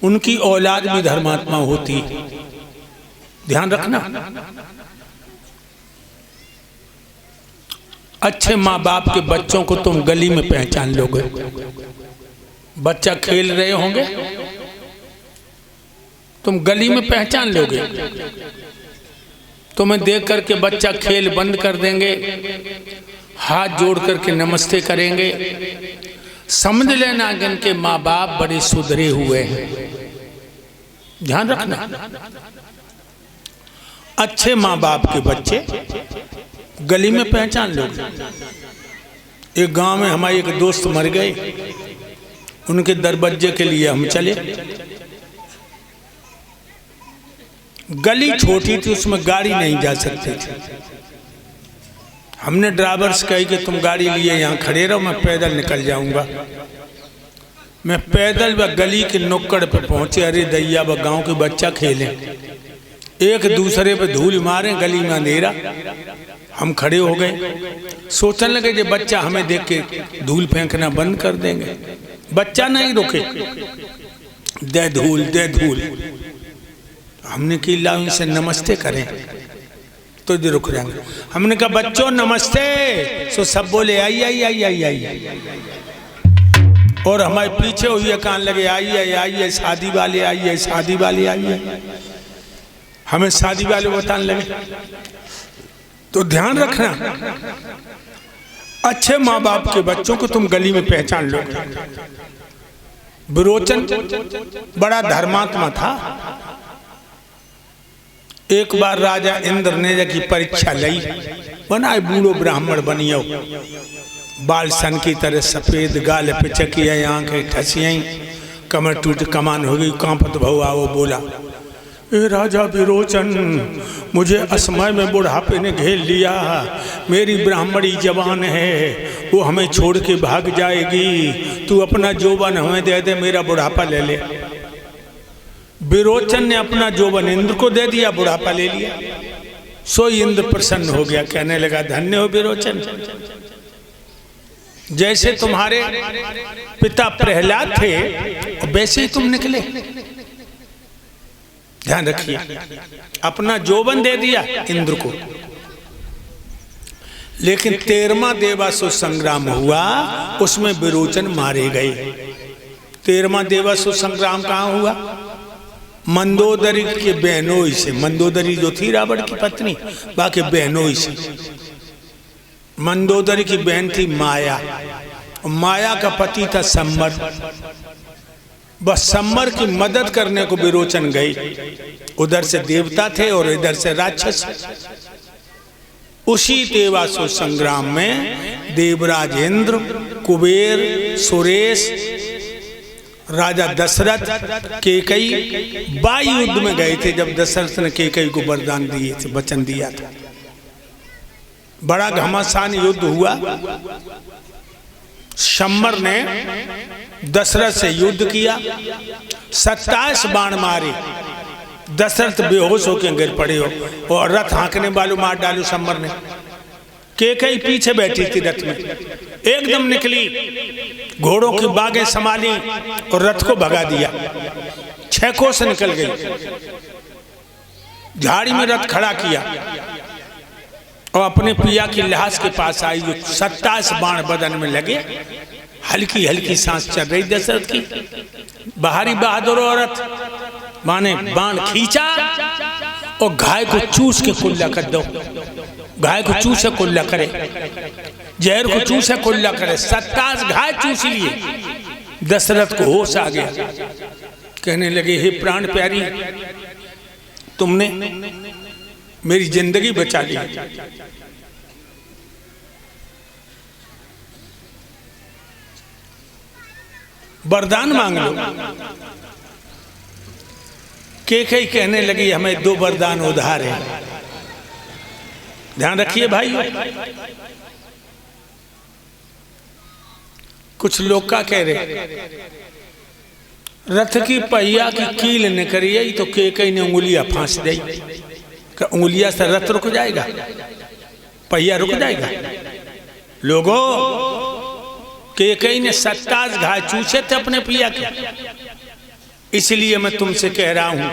उनकी औलाद भी धर्मात्मा होती, ध्यान रखना। अच्छे माँ बाप के बच्चों को तुम गली में पहचान लोगे। बच्चा खेल रहे होंगे, तुम गली में पहचान लोगे। तुम्हें देख करके बच्चा खेल बंद कर देंगे, हाथ जोड़ करके नमस्ते करेंगे। समझ लेना कि इनके माँ बाप बड़े सुधरे हुए हैं, ध्यान रखना। अच्छे माँ बाप के बच्चे गली में पहचान लोगे। एक गांव में हमारे एक दोस्त मर गए, उनके दरवाजे के लिए हम चले। गली छोटी थी, उसमें गाड़ी नहीं जा सकती थी। हमने ड्राइवर से कही कि तुम गाड़ी लिए यहाँ खड़े रहो, मैं पैदल निकल जाऊंगा। मैं पैदल व गली के नुक्कड़ पे पहुंचे। अरे दैया, व गांव के बच्चा खेलें, एक दूसरे पे धूल मारे, गली में अंधेरा। हम खड़े हो गए, सोचने लगे कि बच्चा हमें देख के धूल फेंकना बंद कर देंगे। बच्चा नहीं रुके, दे धूल दे धूल। हमने कि लाओ इनसे नमस्ते करें तो ये रुक जाएंगे। हमने कहा बच्चों नमस्ते, सो सब बोले आई आई आई आई आई। और हमारे पीछे हुए कान लगे आई आई आई है, शादी वाले आई है, शादी वाले आई है। हमें शादी वाले बताने लगे। तो ध्यान रखना, अच्छे माँ बाप के बच्चों को तुम गली में पहचान लो। विरोचन बड़ा धर्मात्मा था। एक बार राजा इंद्र ने की परीक्षा लई, बनाए बूढ़ो ब्राह्मण बनियो, बाल सन की तरह सफेद, गाल पिचकी, आंखें ठसियाई, कमर टूट कमान हो गई, कांपत भौआ। वो बोला, ए राजा विरोचन, मुझे असमय में बुढ़ापे ने घेर लिया। मेरी ब्राह्मणी जवान है, वो हमें छोड़ के भाग जाएगी। तू अपना जोबन हमें दे दे, मेरा बुढ़ापा ले ले। विरोचन ने अपना जोबन इंद्र को दे दिया, बुढ़ापा ले लिया। सो इंद्र प्रसन्न हो गया, कहने लगा धन्य हो विरोचन, जैसे तुम्हारे पिता प्रहलाद थे वैसे ही तुम निकले। ध्यान रखिए, अपना जोबन दे दिया इंद्र को। लेकिन 13वां देवासुर संग्राम हुआ, उसमें विरोचन मारे गए। 13वां देवासुर संग्राम कहाँ हुआ? मंदोदरी के बहनोई से। मंदोदरी जो थी रावण की पत्नी, बाकी बहनोई से। मंदोदरी की बहन थी माया, माया का पति था सम्मर। बस सम्मर की मदद करने को विरोचन गई। उधर से देवता थे और इधर से राक्षस। उसी देवासुर संग्राम में देवराज इंद्र, कुबेर, सुरेश, राजा दशरथ, केकई वायु युद्ध में गए थे। जब दशरथ ने केकई को वरदान दिए थे, वचन दिया था, बड़ा घमासान युद्ध हुआ। सम्मर ने दशरथ से युद्ध किया, 27 बाण मारे। दशरथ बेहोश होकर गिर पड़े हो और रथ हाँकने वालों मार डालो सम्मर ने। केकई पीछे बैठी थी रथ में, एकदम निकली, घोड़ों की बागें संभाली और रथ को भगा दिया। 6 कोस निकल गई। झाड़ी में रथ खड़ा किया और अपने पिया की लाश के पास आई, जो 27 बाण बदन में लगे। हल्की हल्की सांस चल रही दशरथ की। बाहरी बहादुर औरत माने बाण खींचा और गाय को चूस के कुल्ला कर दो। गाय को चूसे कुल्ला करे, जहर को चूसे कुल्ला करे। 27 गाय चूस लिए। दशरथ को होश आ गया, कहने लगे हे प्राण प्यारी, तुमने मेरी जिंदगी बचा ली। वरदान मांग लो। केकई कहने लगी हमें 2 वरदान उधार है। ध्यान रखिए भाई, कुछ लोग क्या कह रहे, रथ की पहिया की कील निकली तो केकई ने उंगलियां फांस दी। उंगलियां से रथ रुक जाएगा, पहिया रुक जाएगा। लोगों, कि कई ने 27 घाय चूसे थे अपने पिया के। इसलिए मैं तुमसे कह रहा हूं